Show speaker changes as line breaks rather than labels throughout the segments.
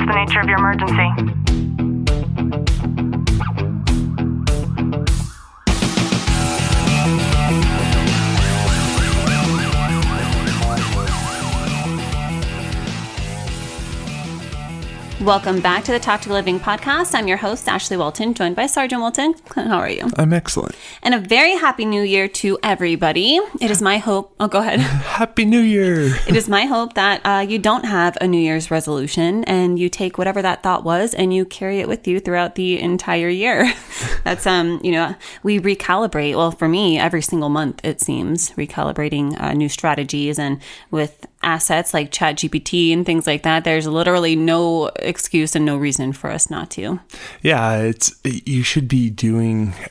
the nature of your emergency?
Welcome back to the Tactical Living Podcast. I'm your host, Ashley Walton, joined by Sergeant Walton. How are you?
I'm excellent.
And a very happy new year to everybody. It is my hope... Oh, go ahead.
Happy New Year.
It is my hope that you don't have a New Year's resolution and you take whatever that thought was and you carry it with you throughout the entire year. That's, we recalibrate. Well, for me, every single month, it seems, recalibrating new strategies, and with assets like ChatGPT and things like that, there's literally no excuse and no reason for us not to.
Yeah, you should be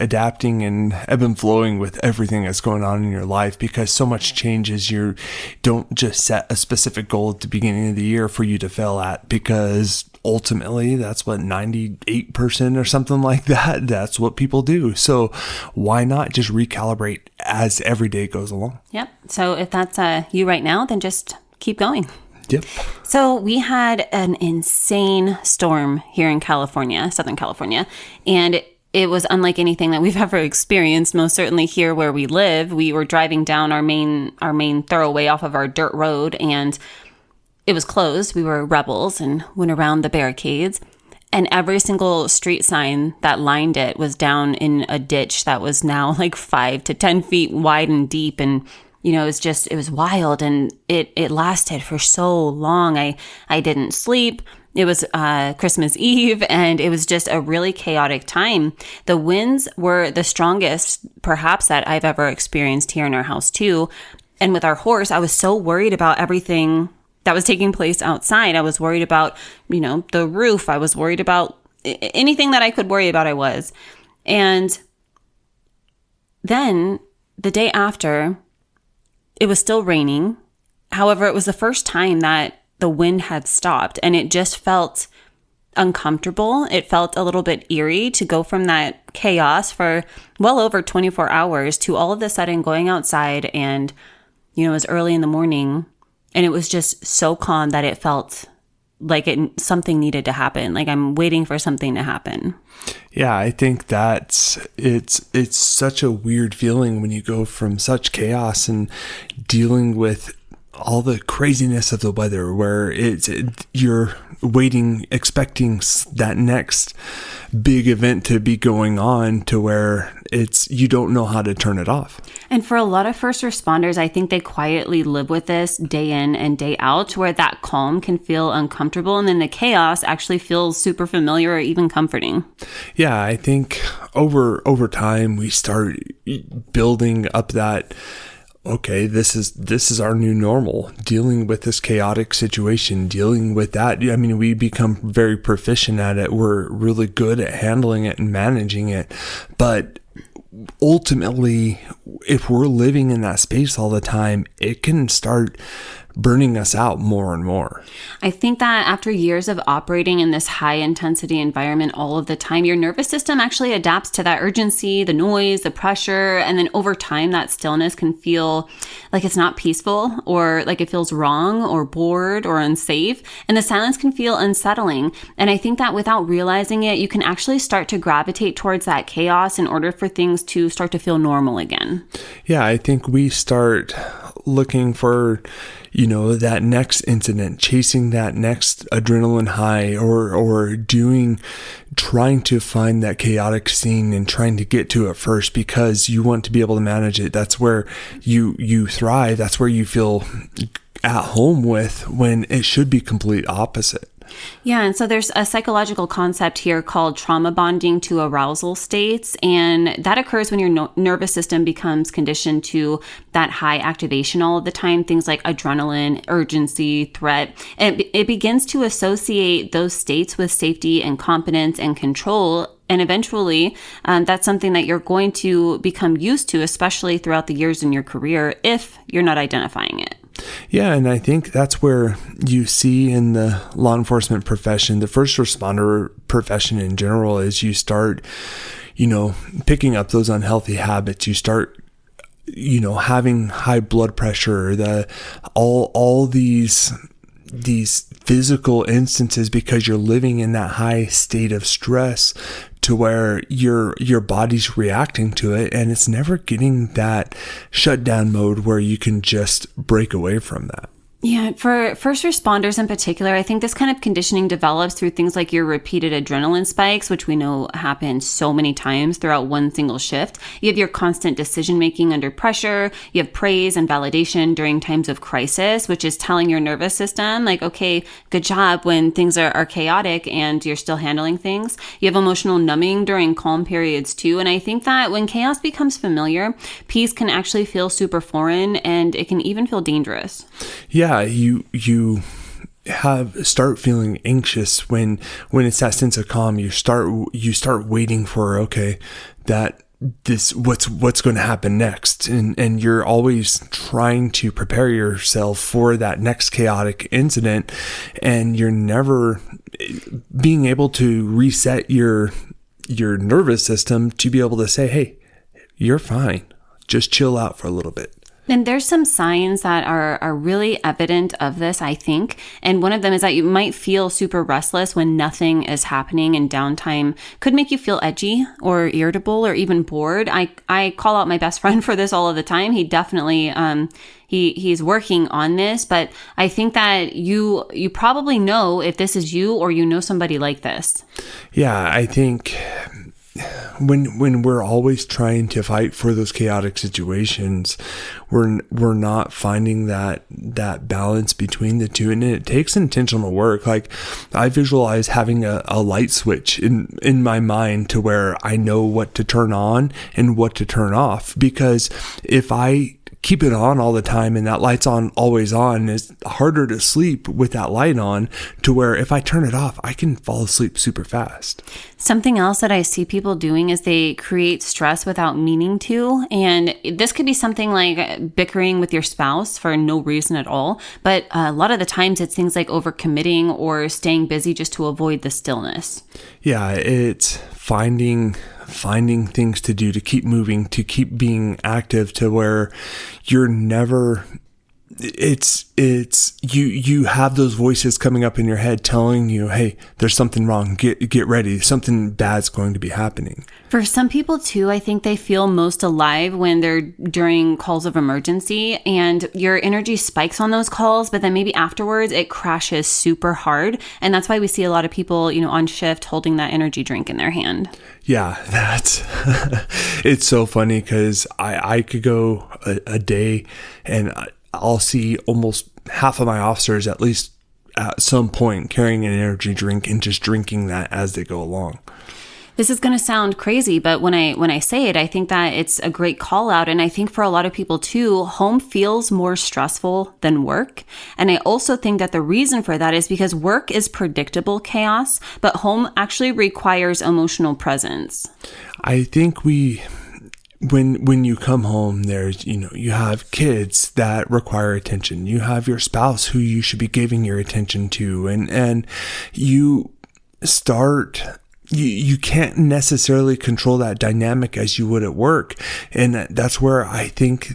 adapting and ebb and flowing with everything that's going on in your life, because so much changes. You don't just set a specific goal at the beginning of the year for you to fail at, because ultimately that's what 98% or something like that's what people do. So why not just recalibrate as every day goes along?
Yep. So if that's you right now, then just keep going.
Yep.
So we had an insane storm here in California, Southern California, and it was unlike anything that we've ever experienced. Most certainly here where we live, we were driving down our main thoroughway off of our dirt road, and it was closed. We were rebels and went around the barricades, and every single street sign that lined it was down in a ditch that was now like 5 to 10 feet wide and deep. And it was wild, and it lasted for so long. I didn't sleep. It was Christmas Eve, and it was just a really chaotic time. The winds were the strongest, perhaps, that I've ever experienced here in our house too. And with our horse, I was so worried about everything that was taking place outside. I was worried about, the roof. I was worried about anything that I could worry about, I was. And then the day after, it was still raining. However, it was the first time that the wind had stopped, and it just felt uncomfortable. It felt a little bit eerie to go from that chaos for well over 24 hours to all of a sudden going outside, and, it was early in the morning, and it was just so calm that it felt like something needed to happen. Like I'm waiting for something to happen.
Yeah, I think it's such a weird feeling when you go from such chaos and dealing with all the craziness of the weather, where you're waiting, expecting that next big event to be going on, to where you don't know how to turn it off.
And for a lot of first responders, I think they quietly live with this day in and day out, where that calm can feel uncomfortable, and then the chaos actually feels super familiar or even comforting.
Yeah, I think over time we start building up that, okay, this is our new normal, dealing with this chaotic situation, dealing with that. I mean, we become very proficient at it. We're really good at handling it and managing it. But ultimately, if we're living in that space all the time, it can start burning us out more and more.
I think that after years of operating in this high intensity environment all of the time, your nervous system actually adapts to that urgency, the noise, the pressure, and then over time that stillness can feel like it's not peaceful, or like it feels wrong or bored or unsafe, and the silence can feel unsettling. And I think that without realizing it, you can actually start to gravitate towards that chaos in order for things to start to feel normal again.
Yeah, I think we start looking for that next incident, chasing that next adrenaline high, or trying to find that chaotic scene and trying to get to it first, because you want to be able to manage it. That's where you thrive. That's where you feel at home with, when it should be complete opposite.
Yeah, and so there's a psychological concept here called trauma bonding to arousal states, and that occurs when your nervous system becomes conditioned to that high activation all of the time, things like adrenaline, urgency, threat, and it begins to associate those states with safety and competence and control. And eventually, that's something that you're going to become used to, especially throughout the years in your career, if you're not identifying it.
Yeah, and I think that's where you see in the law enforcement profession, the first responder profession in general, is you start, picking up those unhealthy habits. You start, having high blood pressure, all these these physical instances because you're living in that high state of stress to where your body's reacting to it, and it's never getting that shutdown mode where you can just break away from that.
Yeah, for first responders in particular, I think this kind of conditioning develops through things like your repeated adrenaline spikes, which we know happen so many times throughout one single shift. You have your constant decision making under pressure. You have praise and validation during times of crisis, which is telling your nervous system, like, okay, good job when things are chaotic and you're still handling things. You have emotional numbing during calm periods too. And I think that when chaos becomes familiar, peace can actually feel super foreign, and it can even feel dangerous.
Yeah, you start feeling anxious when it's that sense of calm. You start waiting for, okay, that this what's going to happen next, and you're always trying to prepare yourself for that next chaotic incident, and you're never being able to reset your nervous system to be able to say, hey, you're fine, just chill out for a little bit.
And there's some signs that are really evident of this, I think. And one of them is that you might feel super restless when nothing is happening, and downtime could make you feel edgy or irritable or even bored. I call out my best friend for this all of the time. He definitely, he's working on this, but I think that you probably know if this is you or you know somebody like this.
Yeah, I think when we're always trying to fight for those chaotic situations, we're not finding that balance between the two, and it takes intentional work. Like, I visualize having a light switch in my mind to where I know what to turn on and what to turn off, because if I keep it on all the time and that light's on, always on, it's harder to sleep with that light on, to where if I turn it off, I can fall asleep super fast.
Something else that I see people doing is they create stress without meaning to. And this could be something like bickering with your spouse for no reason at all. But a lot of the times it's things like overcommitting or staying busy just to avoid the stillness.
Yeah, it's finding things to do, to keep moving, to keep being active, to where you're never, you have those voices coming up in your head telling you, hey, there's something wrong, get ready, something bad's going to be happening.
For some people too, I think they feel most alive when they're during calls of emergency, and your energy spikes on those calls, but then maybe afterwards it crashes super hard. And that's why we see a lot of people, on shift holding that energy drink in their hand.
Yeah, that's, it's so funny because I could go a day and I'll see almost half of my officers at least at some point carrying an energy drink and just drinking that as they go along.
This is going to sound crazy, but when I say it, I think that it's a great call out. And I think for a lot of people too, home feels more stressful than work. And I also think that the reason for that is because work is predictable chaos, but home actually requires emotional presence.
I think when you come home, there's, you have kids that require attention. You have your spouse who you should be giving your attention to, and you start, you can't necessarily control that dynamic as you would at work. And that's where I think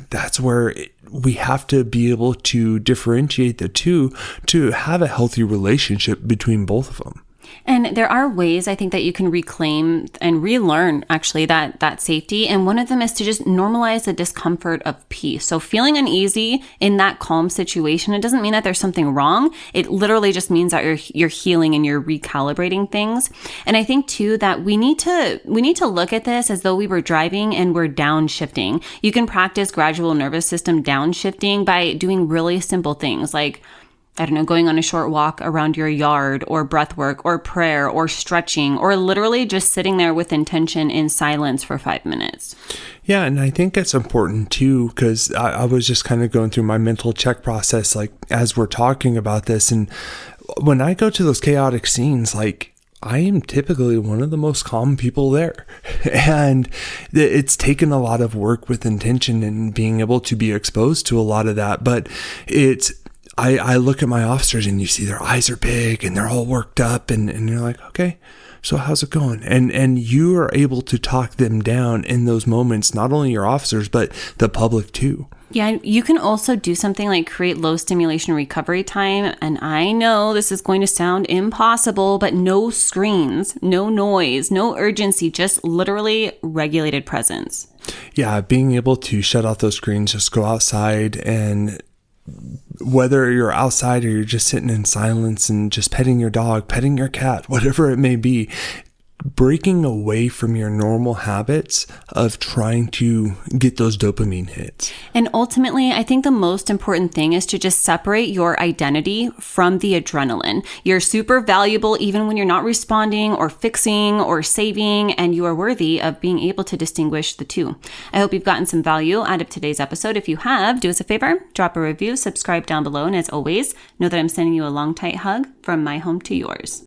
we have to be able to differentiate the two to have a healthy relationship between both of them.
And there are ways I think that you can reclaim and relearn actually that safety. And one of them is to just normalize the discomfort of peace. So feeling uneasy in that calm situation, it doesn't mean that there's something wrong. It literally just means that you're healing and you're recalibrating things. And I think too that we need to look at this as though we were driving and we're downshifting. You can practice gradual nervous system downshifting by doing really simple things like, I don't know, going on a short walk around your yard, or breath work, or prayer, or stretching, or literally just sitting there with intention in silence for 5 minutes.
Yeah, and I think it's important too, because I was just kind of going through my mental check process, like as we're talking about this. And when I go to those chaotic scenes, like I am typically one of the most calm people there. And it's taken a lot of work with intention and being able to be exposed to a lot of that. But I look at my officers and you see their eyes are big and they're all worked up and you're like, okay, so how's it going? And you are able to talk them down in those moments, not only your officers, but the public too.
Yeah, you can also do something like create low stimulation recovery time. And I know this is going to sound impossible, but no screens, no noise, no urgency, just literally regulated presence.
Yeah, being able to shut off those screens, just go outside, and whether you're outside or you're just sitting in silence and just petting your dog, petting your cat, whatever it may be, breaking away from your normal habits of trying to get those dopamine hits.
And ultimately, I think the most important thing is to just separate your identity from the adrenaline. You're super valuable even when you're not responding or fixing or saving, and you are worthy of being able to distinguish the two. I hope you've gotten some value out of today's episode. If you have, do us a favor, drop a review, subscribe down below, and as always, know that I'm sending you a long, tight hug from my home to yours.